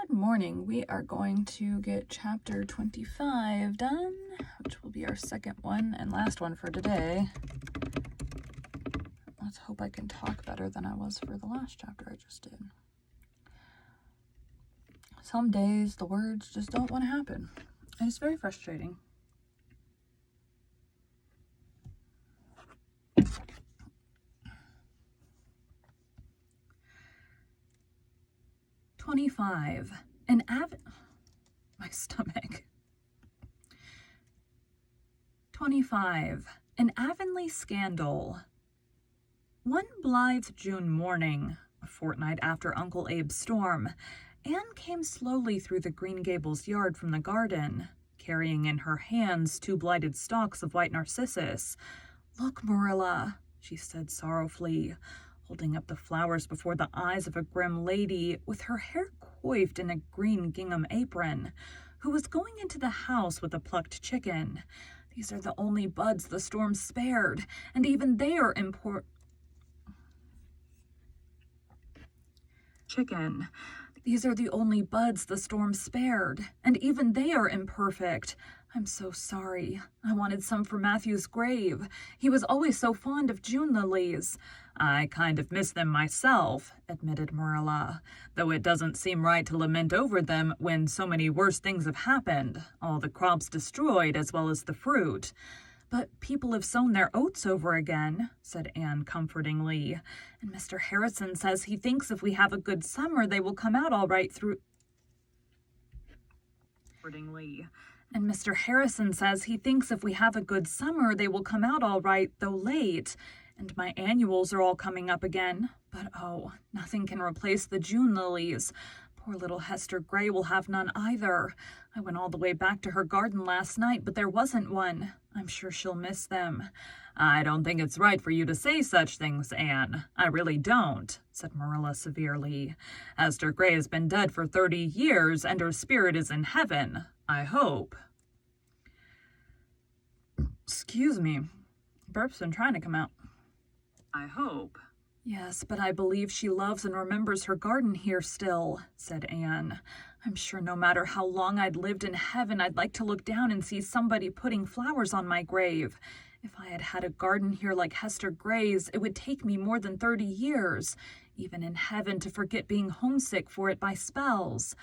Good morning. We are going to get chapter 25 done, which will be our second one and last one for today. Let's hope I can talk better than I was for the last chapter I just did. Some days the words just don't want to happen, and it's very frustrating. My stomach. 25. An Avonlea scandal. One blithe June morning, a fortnight after Uncle Abe's storm, Anne came slowly through the Green Gables yard from the garden, carrying in her hands 2 blighted stalks of white narcissus. "Look, Marilla," she said sorrowfully, holding up the flowers before the eyes of a grim lady with her hair coiffed in a green gingham apron, who was going into the house with a plucked chicken. "These are the only buds the storm spared, and even they are These are the only buds the storm spared, and even they are imperfect. I'm so sorry. I wanted some for Matthew's grave. He was always so fond of June lilies." "I kind of miss them myself," admitted Marilla, "though it doesn't seem right to lament over them when so many worse things have happened, all the crops destroyed as well as the fruit." "But people have sown their oats over again," said Anne comfortingly, "and Mr. Harrison says he thinks if we have a good summer they will come out all right though late. And my annuals are all coming up again. But oh, nothing can replace the June lilies. Poor little Hester Gray will have none either. I went all the way back to her garden last night, but there wasn't one. I'm sure she'll miss them." "I don't think it's right for you to say such things, Anne. I really don't," said Marilla severely. "Hester Gray has been dead for 30 years, and her spirit is in heaven, I hope." Excuse me. Burp's been trying to come out. "I hope." "Yes, but I believe she loves and remembers her garden here still," said Anne. "I'm sure no matter how long I'd lived in heaven, I'd like to look down and see somebody putting flowers on my grave. If I had had a garden here like Hester Gray's, it would take me more than 30 years, even in heaven, to forget being homesick for it by spells."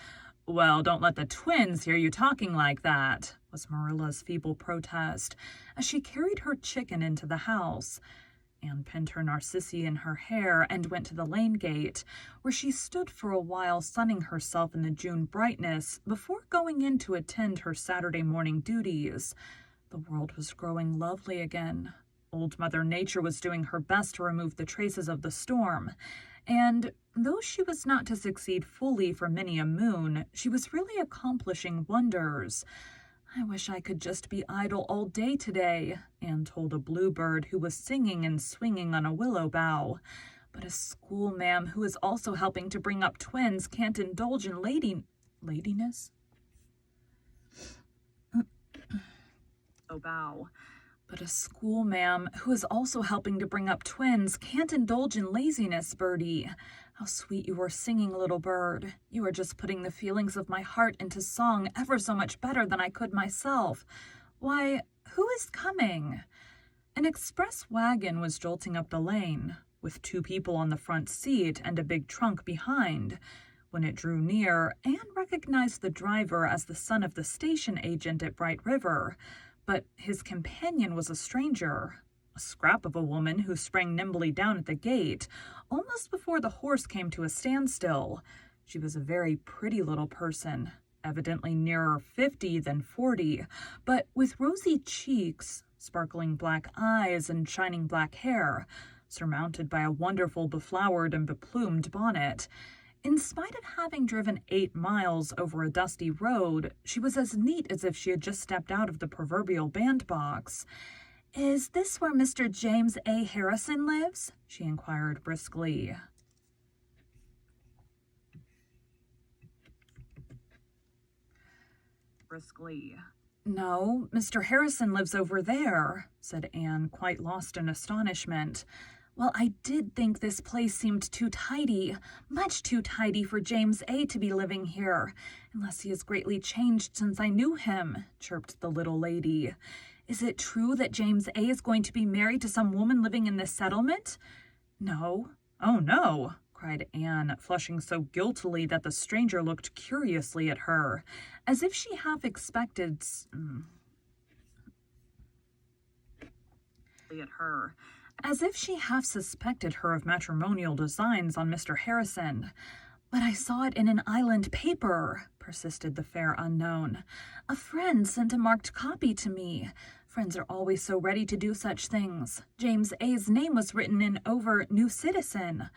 "Well, don't let the twins hear you talking like that," was Marilla's feeble protest, as she carried her chicken into the house. Anne pinned her narcissi in her hair and went to the lane gate, where she stood for a while sunning herself in the June brightness before going in to attend her Saturday morning duties. The world was growing lovely again. Old Mother Nature was doing her best to remove the traces of the storm, and though she was not to succeed fully for many a moon, she was really accomplishing wonders. "I wish I could just be idle all day today," Anne told a bluebird who was singing and swinging on a willow bough. "But a schoolma'am who is also helping to bring up twins can't indulge in ladiness?" "But a schoolma'am who is also helping to bring up twins can't indulge in laziness, Birdie. How sweet you are singing, little bird. You are just putting the feelings of my heart into song ever so much better than I could myself. Why, who is coming?" An express wagon was jolting up the lane, with 2 people on the front seat and a big trunk behind. When it drew near, Anne recognized the driver as the son of the station agent at Bright River, but his companion was a stranger, a scrap of a woman who sprang nimbly down at the gate, almost before the horse came to a standstill. She was a very pretty little person, evidently nearer 50 than 40, but with rosy cheeks, sparkling black eyes, and shining black hair, surmounted by a wonderful beflowered and beplumed bonnet. In spite of having driven 8 miles over a dusty road, she was as neat as if she had just stepped out of the proverbial bandbox. "Is this where Mr. James A. Harrison lives?" she inquired briskly. "No, Mr. Harrison lives over there," said Anne, quite lost in astonishment. Well, I did think this place seemed too tidy, much too tidy for James A. to be living here, unless he has greatly changed since I knew him, chirped the little lady. Is it true that James A. is going to be married to some woman living in this settlement? No. Oh, no, cried Anne, flushing so guiltily that the stranger looked curiously at her, as if she half expected... As if she half suspected her of matrimonial designs on Mr. Harrison. But I saw it in an island paper, persisted the fair unknown. A friend sent a marked copy to me. Friends are always so ready to do such things. James A.'s name was written in over New Citizen.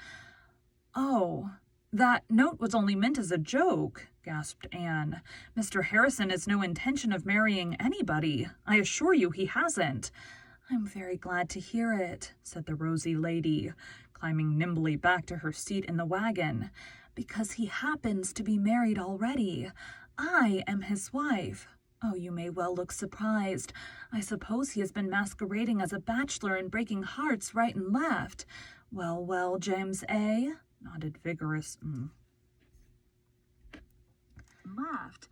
Oh, that note was only meant as a joke, gasped Anne. Mr. Harrison has no intention of marrying anybody. I assure you he hasn't. I'm very glad to hear it, said the rosy lady, climbing nimbly back to her seat in the wagon, because he happens to be married already. I am his wife. Oh, you may well look surprised. I suppose he has been masquerading as a bachelor and breaking hearts right and left. Well, well, James A., nodded vigorous... Laughed.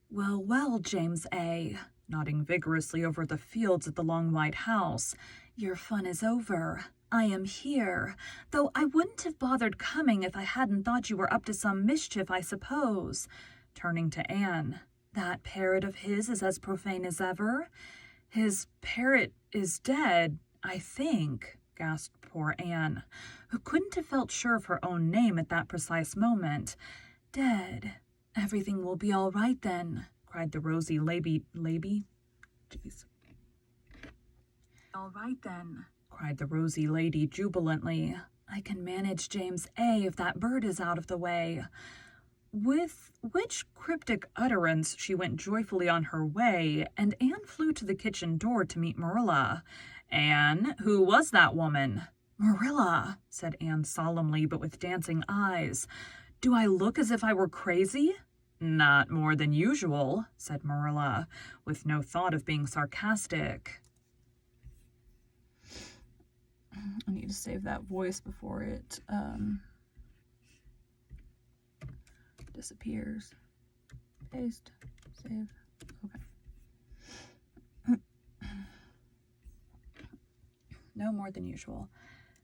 Well, well, James A., nodding vigorously over the fields at the long white house. Your fun is over. I am here, though I wouldn't have bothered coming if I hadn't thought you were up to some mischief, I suppose. Turning to Anne, that parrot of his is as profane as ever. His parrot is dead, I think, gasped poor Anne, who couldn't have felt sure of her own name at that precise moment. Dead. Everything will be all right then, cried the rosy lady. Jeez. All right then, cried the rosy lady jubilantly. I can manage James A. if that bird is out of the way. With which cryptic utterance she went joyfully on her way, and Anne flew to the kitchen door to meet Marilla. Anne, who was that woman? Marilla, said Anne solemnly but with dancing eyes. Do I look as if I were crazy? Not more than usual, said Marilla, with no thought of being sarcastic. I need to save that voice before it disappears. Paste, save, okay. No more than usual.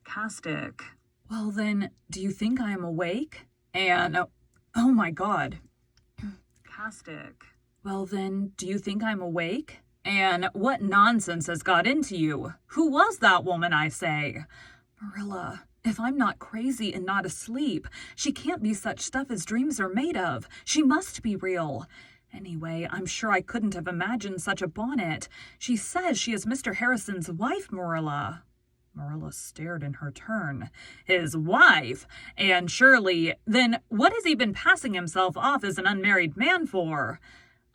Sarcastic. Well then, do you think I am awake? And, oh my God. Sarcastic. Well then, do you think I'm awake? And what nonsense has got into you? Who was that woman, I say? Marilla, if I'm not crazy and not asleep, she can't be such stuff as dreams are made of. She must be real. Anyway, I'm sure I couldn't have imagined such a bonnet. She says she is Mr. Harrison's wife, Marilla. Marilla stared in her turn. His wife? And surely, then what has he been passing himself off as an unmarried man for?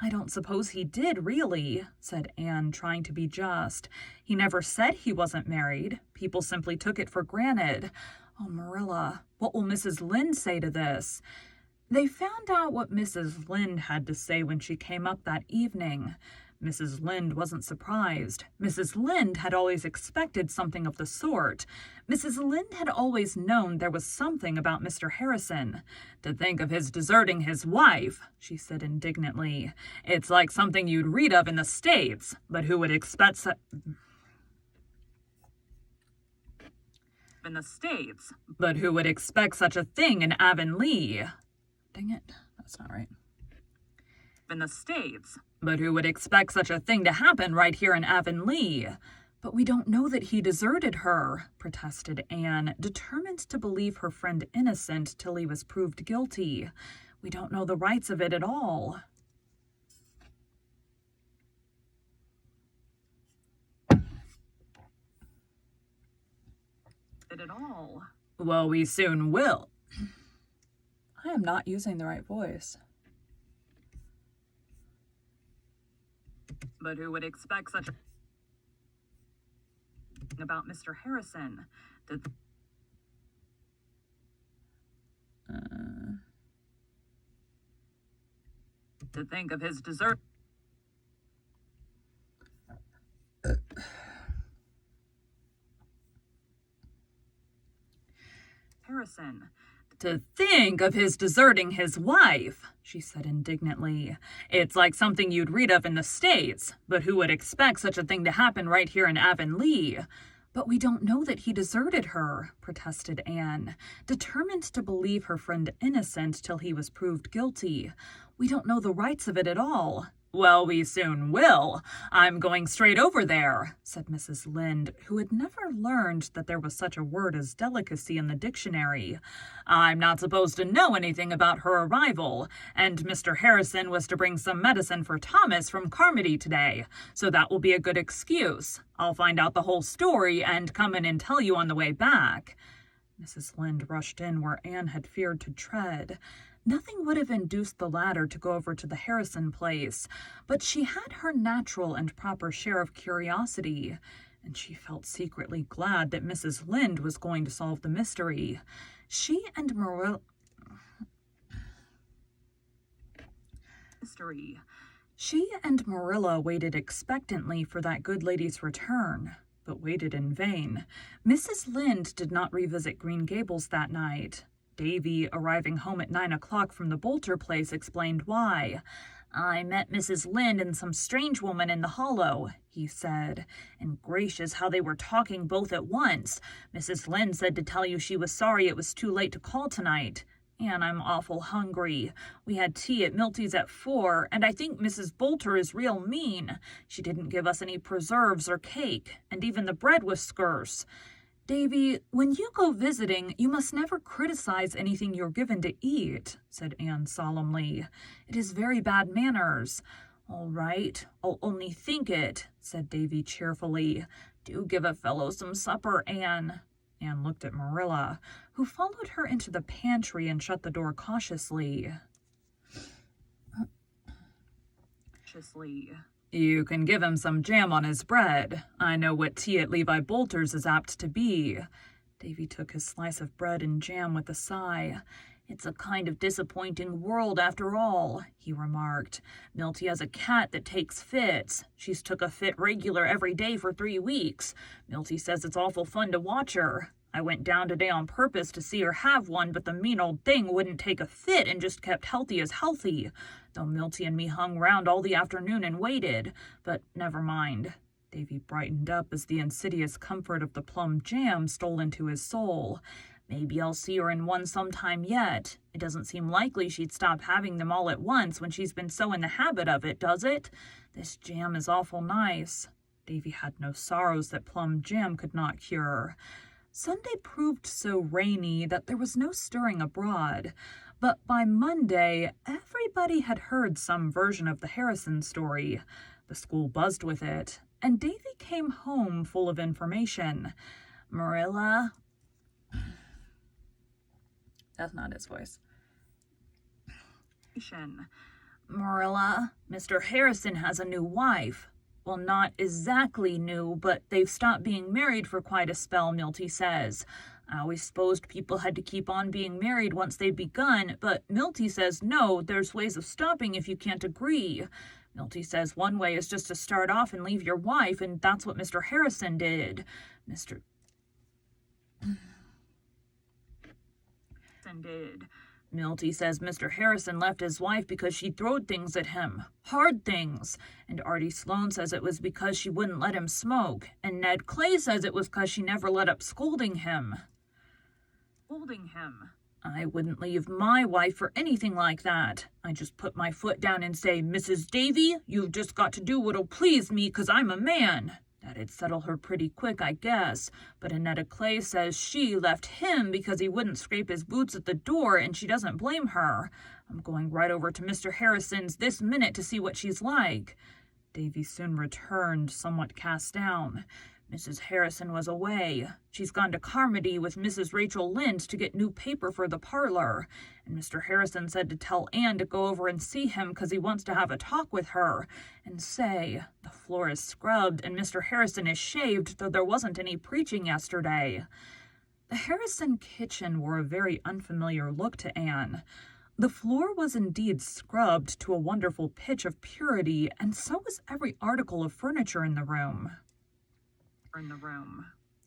I don't suppose he did, really, said Anne, trying to be just. He never said he wasn't married. People simply took it for granted. Oh, Marilla, what will Mrs. Lynde say to this? They found out what Mrs. Lynde had to say when she came up that evening. Mrs. Lynde wasn't surprised. Mrs. Lynde had always expected something of the sort. Mrs. Lynde had always known there was something about Mr. Harrison. To think of his deserting his wife, she said indignantly. It's like something you'd read of in the States, but who would expect in the States? But who would expect such a thing in Avonlea? Dang it, that's not right. In the States. But who would expect such a thing to happen right here in Avonlea? But we don't know that he deserted her, protested Anne, determined to believe her friend innocent till he was proved guilty. We don't know the rights of it at all. Well, we soon will. I am not using the right voice. But who would expect such a thing about Mr. Harrison? To think of his desert. Harrison. To think of his deserting his wife, she said indignantly. It's like something you'd read of in the States, but who would expect such a thing to happen right here in Avonlea? But we don't know that he deserted her, protested Anne, determined to believe her friend innocent till he was proved guilty. We don't know the rights of it at all. Well, we soon will. I'm going straight over there, said Mrs. Lynde, who had never learned that there was such a word as delicacy in the dictionary. I'm not supposed to know anything about her arrival, and Mr. Harrison was to bring some medicine for Thomas from Carmody today, so that will be a good excuse. I'll find out the whole story and come in and tell you on the way back. Mrs. Lynde rushed in where Anne had feared to tread. Nothing would have induced the latter to go over to the Harrison place, but she had her natural and proper share of curiosity, and she felt secretly glad that Mrs. Lynde was going to solve the mystery. She and Marilla waited expectantly for that good lady's return, but waited in vain. Mrs. Lynde did not revisit Green Gables that night. Davy, arriving home at 9 o'clock from the Bolter place, explained why. I met Mrs. Lynde and some strange woman in the hollow, he said. And gracious, how they were talking both at once. Mrs. Lynde said to tell you she was sorry it was too late to call tonight. And I'm awful hungry. We had tea at Milty's at 4, and I think Mrs. Bolter is real mean. She didn't give us any preserves or cake, and even the bread was scarce. Davy, when you go visiting, you must never criticize anything you're given to eat, said Anne solemnly. It is very bad manners. All right, I'll only think it, said Davy cheerfully. Do give a fellow some supper, Anne. Anne looked at Marilla, who followed her into the pantry and shut the door cautiously. You can give him some jam on his bread. I know what tea at Levi Bolter's is apt to be. Davy took his slice of bread and jam with a sigh. It's a kind of disappointing world after all, he remarked. Milty has a cat that takes fits. She's took a fit regular every day for 3 weeks. Milty says it's awful fun to watch her. I went down today on purpose to see her have one, but the mean old thing wouldn't take a fit and just kept healthy as healthy, though Milty and me hung round all the afternoon and waited. But never mind. Davy brightened up as the insidious comfort of the plum jam stole into his soul. Maybe I'll see her in one sometime yet. It doesn't seem likely she'd stop having them all at once when she's been so in the habit of it, does it? This jam is awful nice. Davy had no sorrows that plum jam could not cure. Sunday proved so rainy that there was no stirring abroad, but by Monday everybody had heard some version of the Harrison story. The school buzzed with it, and Davy came home full of information. Marilla... That's not his voice. Marilla, Mr. Harrison has a new wife. Well, not exactly new, but they've stopped being married for quite a spell, Milty says. I always supposed people had to keep on being married once they'd begun, but Milty says no, there's ways of stopping if you can't agree. Milty says one way is just to start off and leave your wife, and that's what Mr. Harrison did. Milty says Mr. Harrison left his wife because she throwed things at him, hard things, and Artie Sloane says it was because she wouldn't let him smoke, and Ned Clay says it was because she never let up scolding him. I wouldn't leave my wife for anything like that. I just put my foot down and say, Mrs. Davy, you've just got to do what'll please me 'cause I'm a man. That'd settle her pretty quick, I guess, but Annetta Clay says she left him because he wouldn't scrape his boots at the door, and she doesn't blame her. I'm going right over to Mr. Harrison's this minute to see what she's like. Davy soon returned, somewhat cast down. Mrs. Harrison was away. She's gone to Carmody with Mrs. Rachel Lynde to get new paper for the parlor, and Mr. Harrison said to tell Anne to go over and see him 'cause he wants to have a talk with her. And say, the floor is scrubbed and Mr. Harrison is shaved, though there wasn't any preaching yesterday. The Harrison kitchen wore a very unfamiliar look to Anne. The floor was indeed scrubbed to a wonderful pitch of purity, and so was every article of furniture in the room.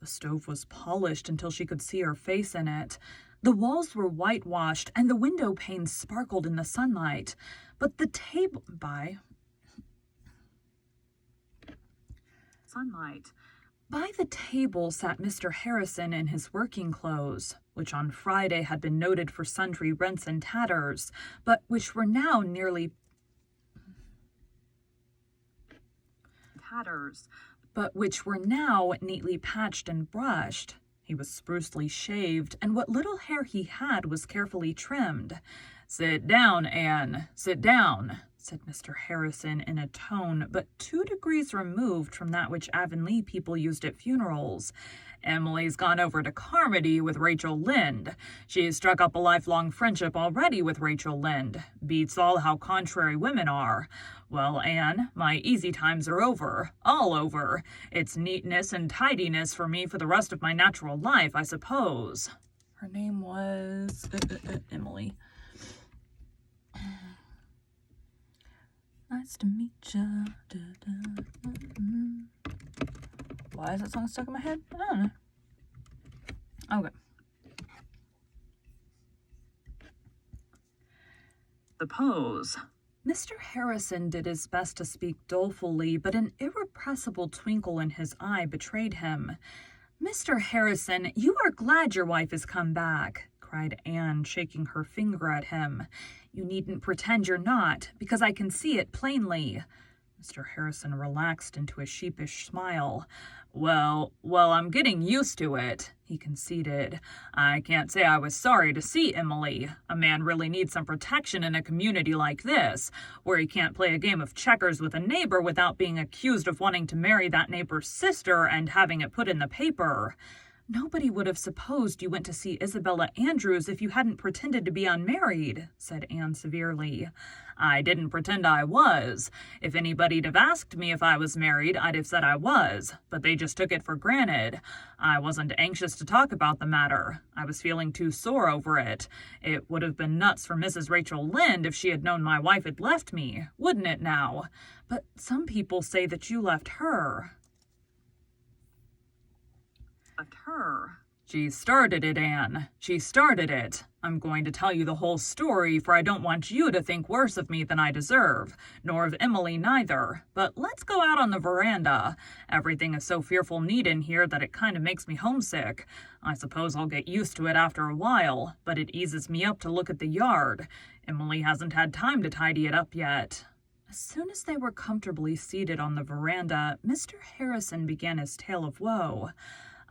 The stove was polished until she could see her face in it. The walls were whitewashed and the window panes sparkled in the sunlight, but the table by the table sat Mr. Harrison in his working clothes, which on Friday had been noted for sundry rents and tatters, but which were now neatly patched and brushed. He was sprucely shaved, and what little hair he had was carefully trimmed. "Sit down, Anne, sit down," said Mr. Harrison in a tone but 2 degrees removed from that which Avonlea people used at funerals. "Emily's gone over to Carmody with Rachel Lynde. She's struck up a lifelong friendship already with Rachel Lynde. Beats all how contrary women are. Well, Anne, my easy times are over. All over. It's neatness and tidiness for me for the rest of my natural life, I suppose." Her name was Emily. Nice to meet ya. Why is that song stuck in my head? I don't know. Okay. The pose. Mr. Harrison did his best to speak dolefully, but an irrepressible twinkle in his eye betrayed him. "Mr. Harrison, you are glad your wife has come back," cried Anne, shaking her finger at him. "You needn't pretend you're not, because I can see it plainly." Mr. Harrison relaxed into a sheepish smile. Well, I'm getting used to it," he conceded. "I can't say I was sorry to see Emily. A man really needs some protection in a community like this, where he can't play a game of checkers with a neighbor without being accused of wanting to marry that neighbor's sister and having it put in the paper." "Nobody would have supposed you went to see Isabella Andrews if you hadn't pretended to be unmarried," said Anne severely. "I didn't pretend I was. If anybody'd have asked me if I was married, I'd have said I was, but they just took it for granted. I wasn't anxious to talk about the matter. I was feeling too sore over it. It would have been nuts for Mrs. Rachel Lynde if she had known my wife had left me, wouldn't it now? But some people say that you left her." "She started it, Anne. She started it. I'm going to tell you the whole story, for I don't want you to think worse of me than I deserve, nor of Emily neither. But let's go out on the veranda. Everything is so fearful neat in here that it kind of makes me homesick. I suppose I'll get used to it after a while, but it eases me up to look at the yard. Emily hasn't had time to tidy it up yet." As soon as they were comfortably seated on the veranda, Mr. Harrison began his tale of woe.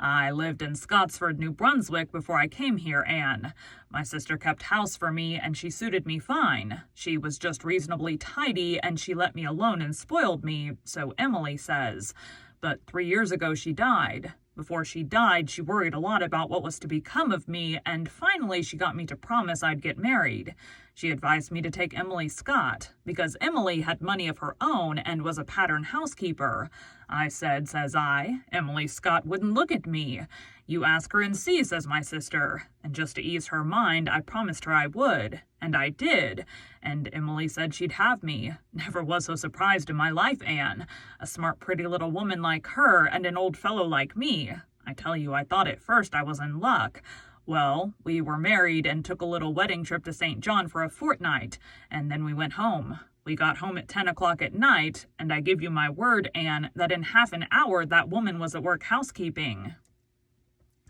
"I lived in Scottsford, New Brunswick, before I came here, Anne. My sister kept house for me, and she suited me fine. She was just reasonably tidy, and she let me alone and spoiled me, so Emily says. But 3 years ago she died. Before she died, she worried a lot about what was to become of me, and finally she got me to promise I'd get married. She advised me to take Emily Scott, because Emily had money of her own and was a pattern housekeeper. I said, says I, Emily Scott wouldn't look at me. You ask her and see, says my sister. And just to ease her mind, I promised her I would. And I did. And Emily said she'd have me. Never was so surprised in my life, Anne. A smart, pretty little woman like her and an old fellow like me. I tell you, I thought at first I was in luck. Well, we were married and took a little wedding trip to St. John for a fortnight, and then we went home. We got home at 10 o'clock at night, and I give you my word, Anne, that in half an hour that woman was at work housekeeping.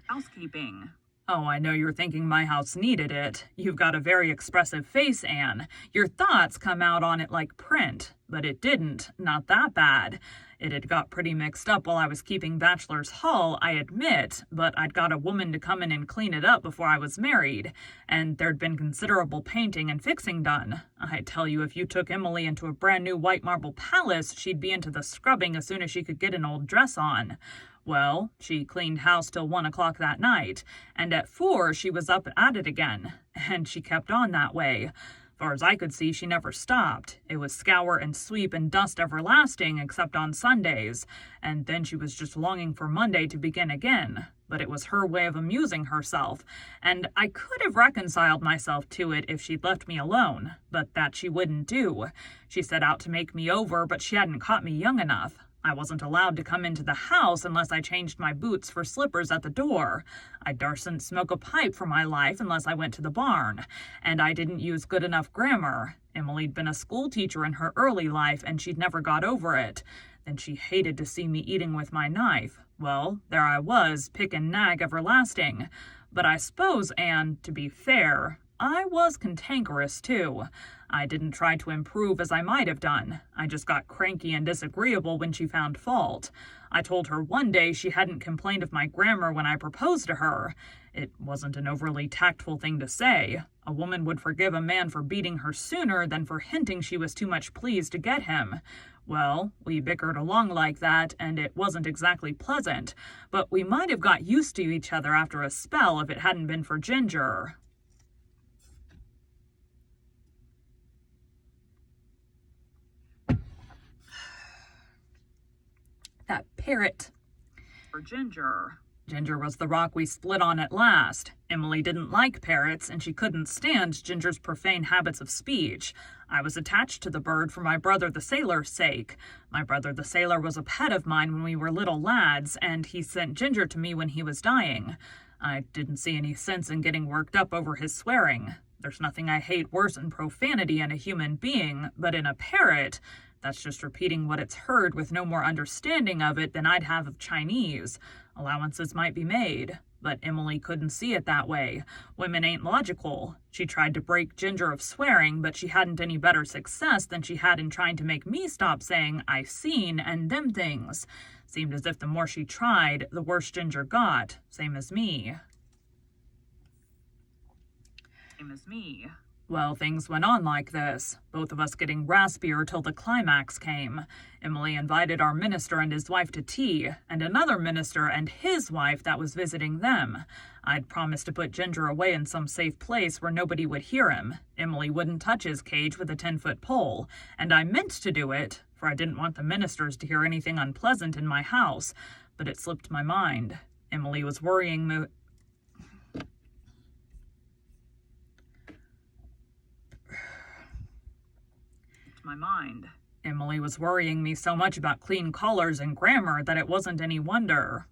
Housekeeping? Oh, I know you're thinking my house needed it. You've got a very expressive face, Anne. Your thoughts come out on it like print. But it didn't. Not that bad. It had got pretty mixed up while I was keeping Bachelor's Hall, I admit, but I'd got a woman to come in and clean it up before I was married, and there'd been considerable painting and fixing done. I tell you, if you took Emily into a brand new white marble palace, she'd be into the scrubbing as soon as she could get an old dress on. Well, she cleaned house till 1 o'clock that night, and at 4 she was up at it again, and she kept on that way. Far as I could see, she never stopped. It was scour and sweep and dust everlasting, except on Sundays, and then she was just longing for Monday to begin again. But it was her way of amusing herself, and I could have reconciled myself to it if she'd left me alone, but that she wouldn't do. She set out to make me over, but she hadn't caught me young enough. I wasn't allowed to come into the house unless I changed my boots for slippers at the door. I dursn't smoke a pipe for my life unless I went to the barn. And I didn't use good enough grammar. Emily'd been a school teacher in her early life, and she'd never got over it. Then she hated to see me eating with my knife. Well, there I was, pick and nag everlasting. But I suppose, Anne, to be fair, I was cantankerous, too. I didn't try to improve as I might have done. I just got cranky and disagreeable when she found fault. I told her one day she hadn't complained of my grammar when I proposed to her. It wasn't an overly tactful thing to say. A woman would forgive a man for beating her sooner than for hinting she was too much pleased to get him. Well, we bickered along like that, and it wasn't exactly pleasant, but we might have got used to each other after a spell if it hadn't been for Ginger. That parrot. For Ginger. Ginger was the rock we split on at last. Emily didn't like parrots, and she couldn't stand Ginger's profane habits of speech. I was attached to the bird for my brother the sailor's sake. My brother the sailor was a pet of mine when we were little lads, and he sent Ginger to me when he was dying. I didn't see any sense in getting worked up over his swearing. There's nothing I hate worse than profanity in a human being, but in a parrot, that's just repeating what it's heard with no more understanding of it than I'd have of Chinese. Allowances might be made, but Emily couldn't see it that way. Women ain't logical. She tried to break Ginger of swearing, but she hadn't any better success than she had in trying to make me stop saying "I seen" and them things. Seemed as if the more she tried, the worse Ginger got. Same as me. Well, things went on like this, both of us getting raspier till the climax came. Emily invited our minister and his wife to tea, and another minister and his wife that was visiting them. I'd promised to put Ginger away in some safe place where nobody would hear him. Emily wouldn't touch his cage with a 10-foot pole, and I meant to do it, for I didn't want the ministers to hear anything unpleasant in my house, but it slipped my mind. Emily was worrying me. Emily was worrying me so much about clean collars and grammar that it wasn't any wonder.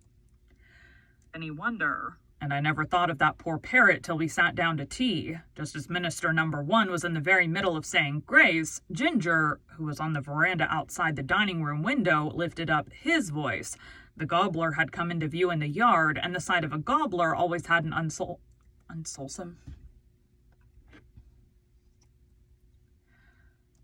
And I never thought of that poor parrot till we sat down to tea. Just as Minister Number 1 was in the very middle of saying grace, Ginger, who was on the veranda outside the dining room window, lifted up his voice. The gobbler had come into view in the yard, and the sight of a gobbler always had an unsolsome.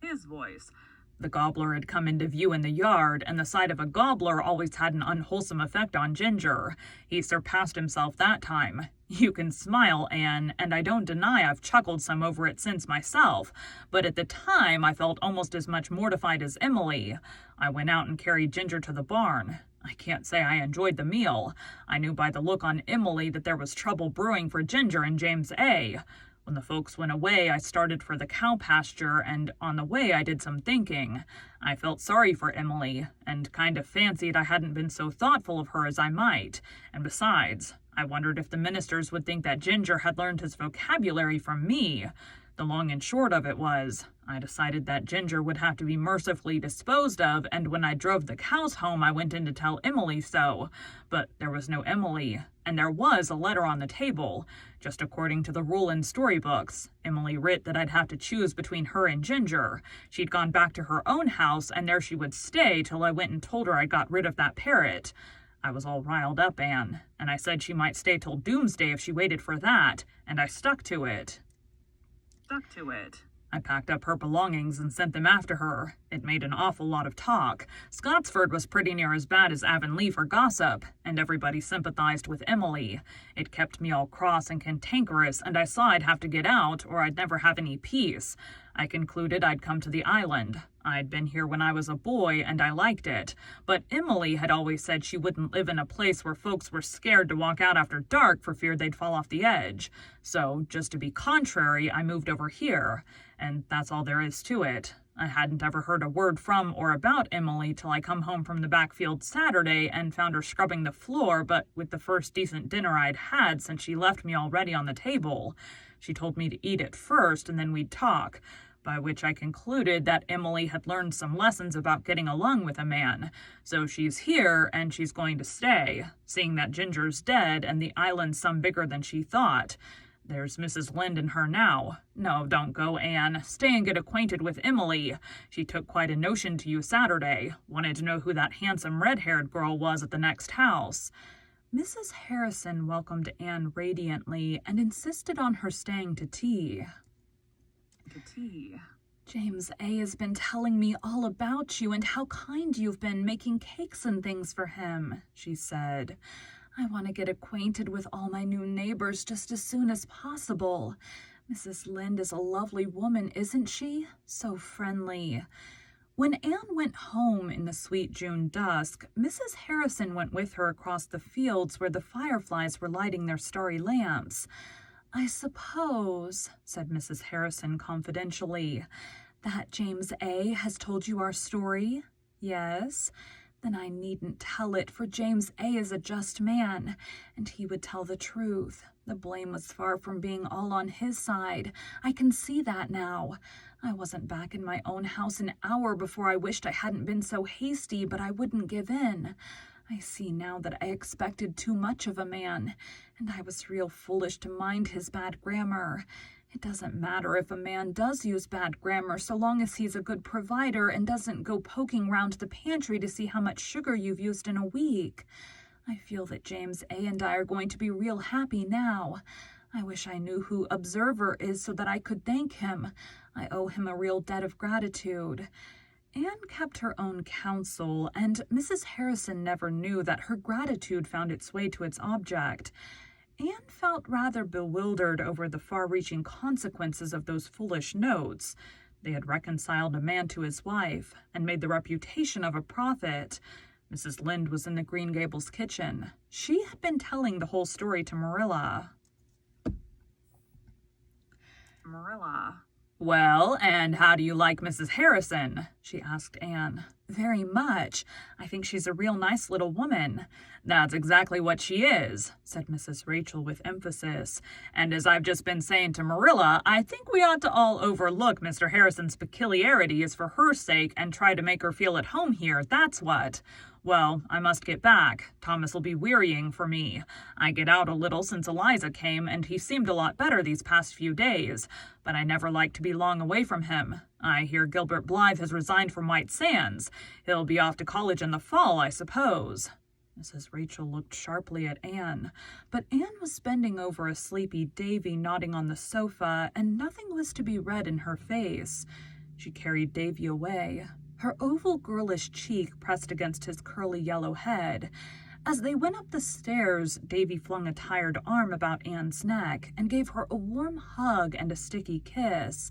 His voice. The gobbler had come into view in the yard, and the sight of a gobbler always had an unwholesome effect on Ginger. He surpassed himself that time. You can smile, Anne, and I don't deny I've chuckled some over it since myself, but at the time I felt almost as much mortified as Emily. I went out and carried Ginger to the barn. I can't say I enjoyed the meal. I knew by the look on Emily that there was trouble brewing for Ginger and James A. When the folks went away, I started for the cow pasture, and on the way I did some thinking. I felt sorry for Emily, and kind of fancied I hadn't been so thoughtful of her as I might. And besides, I wondered if the ministers would think that Ginger had learned his vocabulary from me. The long and short of it was, I decided that Ginger would have to be mercifully disposed of, and when I drove the cows home, I went in to tell Emily so. But there was no Emily, and there was a letter on the table. Just according to the rule in storybooks, Emily writ that I'd have to choose between her and Ginger. She'd gone back to her own house, and there she would stay till I went and told her I'd got rid of that parrot. I was all riled up, Anne, and I said she might stay till doomsday if she waited for that, and I stuck to it. I packed up her belongings and sent them after her. It made an awful lot of talk. Scotsford was pretty near as bad as Avonlea for gossip, and everybody sympathized with Emily. It kept me all cross and cantankerous, and I saw I'd have to get out, or I'd never have any peace. I concluded I'd come to the island. I'd been here when I was a boy, and I liked it. But Emily had always said she wouldn't live in a place where folks were scared to walk out after dark for fear they'd fall off the edge. So, just to be contrary, I moved over here. And that's all there is to it. I hadn't ever heard a word from or about Emily till I come home from the backfield Saturday and found her scrubbing the floor, but with the first decent dinner I'd had since she left me already on the table. She told me to eat it first, and then we'd talk. by which I concluded that Emily had learned some lessons about getting along with a man. So she's here, and she's going to stay, seeing that Ginger's dead and the island's some bigger than she thought. There's Mrs. Lynde and her now. No, don't go, Anne. Stay and get acquainted with Emily. She took quite a notion to you Saturday. Wanted to know who that handsome red-haired girl was at the next house. Mrs. Harrison welcomed Anne radiantly and insisted on her staying to tea. James A. has been telling me all about you and how kind you've been making cakes and things for him, she said. I want to get acquainted with all my new neighbors just as soon as possible. Mrs. Lynde is a lovely woman, isn't she? So friendly. When Anne went home in the sweet June dusk, Mrs. Harrison went with her across the fields where the fireflies were lighting their starry lamps. I suppose, said Mrs. Harrison confidentially, that James A. has told you our story? Yes. Then I needn't tell it, for James A. is a just man, and he would tell the truth. The blame was far from being all on his side. I can see that now. I wasn't back in my own house an hour before I wished I hadn't been so hasty, but I wouldn't give in. I see now that I expected too much of a man, and I was real foolish to mind his bad grammar. It doesn't matter if a man does use bad grammar so long as he's a good provider and doesn't go poking round the pantry to see how much sugar you've used in a week. I feel that James A. and I are going to be real happy now. I wish I knew who Observer is so that I could thank him. I owe him a real debt of gratitude. Anne kept her own counsel, and Mrs. Harrison never knew that her gratitude found its way to its object. Anne felt rather bewildered over the far-reaching consequences of those foolish notes. They had reconciled a man to his wife and made the reputation of a prophet. Mrs. Lynde was in the Green Gables kitchen. She had been telling the whole story to Marilla. Well, and how do you like Mrs. Harrison? She asked Anne. Very much. I think she's a real nice little woman. That's exactly what she is, said Mrs. Rachel with emphasis. And as I've just been saying to Marilla, I think we ought to all overlook Mr. Harrison's peculiarities for her sake and try to make her feel at home here, that's what. Well, I must get back. Thomas will be wearying for me. I get out a little since Eliza came, and he seemed a lot better these past few days, but I never like to be long away from him. I hear Gilbert Blythe has resigned from White Sands. He'll be off to college in the fall, I suppose. Mrs. Rachel looked sharply at Anne, but Anne was bending over a sleepy Davy nodding on the sofa, and nothing was to be read in her face. She carried Davy away, her oval girlish cheek pressed against his curly yellow head. As they went up the stairs, Davy flung a tired arm about Anne's neck and gave her a warm hug and a sticky kiss.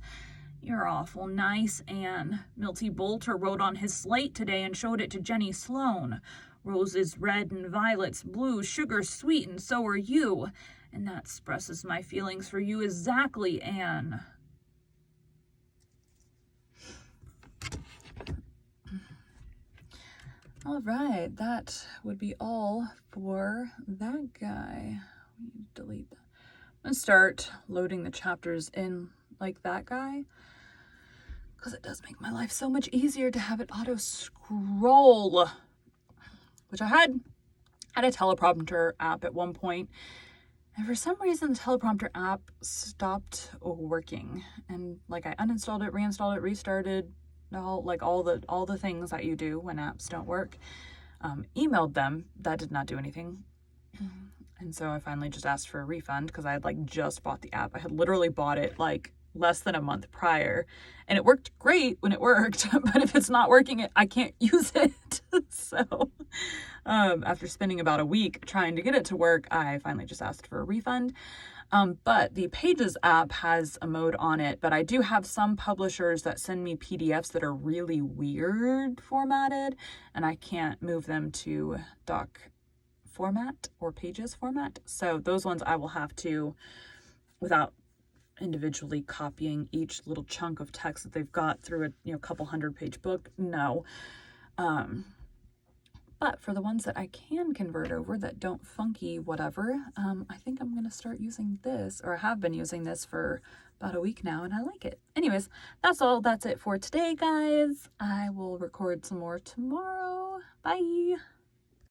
You're awful nice, Anne. Milty Boulter wrote on his slate today and showed it to Jenny Sloane. Roses red and violets blue, sugar sweet, and so are you. And that expresses my feelings for you exactly, Anne. All right, that would be all for that guy. We need to delete that. I'm going to start loading the chapters in like that guy, because it does make my life so much easier to have it auto-scroll, which I had a teleprompter app at one point, and for some reason the teleprompter app stopped working, and like I uninstalled it, reinstalled it, restarted, all the things that you do when apps don't work. Emailed them, that did not do anything. And so I finally just asked for a refund because I had just bought the app. I had literally bought it less than a month prior, and it worked great when it worked, but if it's not working, I can't use it. So after spending about a week trying to get it to work, I finally just asked for a refund. But the Pages app has a mode on it, but I do have some publishers that send me PDFs that are really weird formatted, and I can't move them to doc format or Pages format. So those ones I will have to, without individually copying each little chunk of text that they've got through a couple 100-page book, no. But for the ones that I can convert over that don't funky whatever, I think I'm going to start using this, or I have been using this for about a week now, and I like it. Anyways, that's it for today, guys. I will record some more tomorrow. Bye!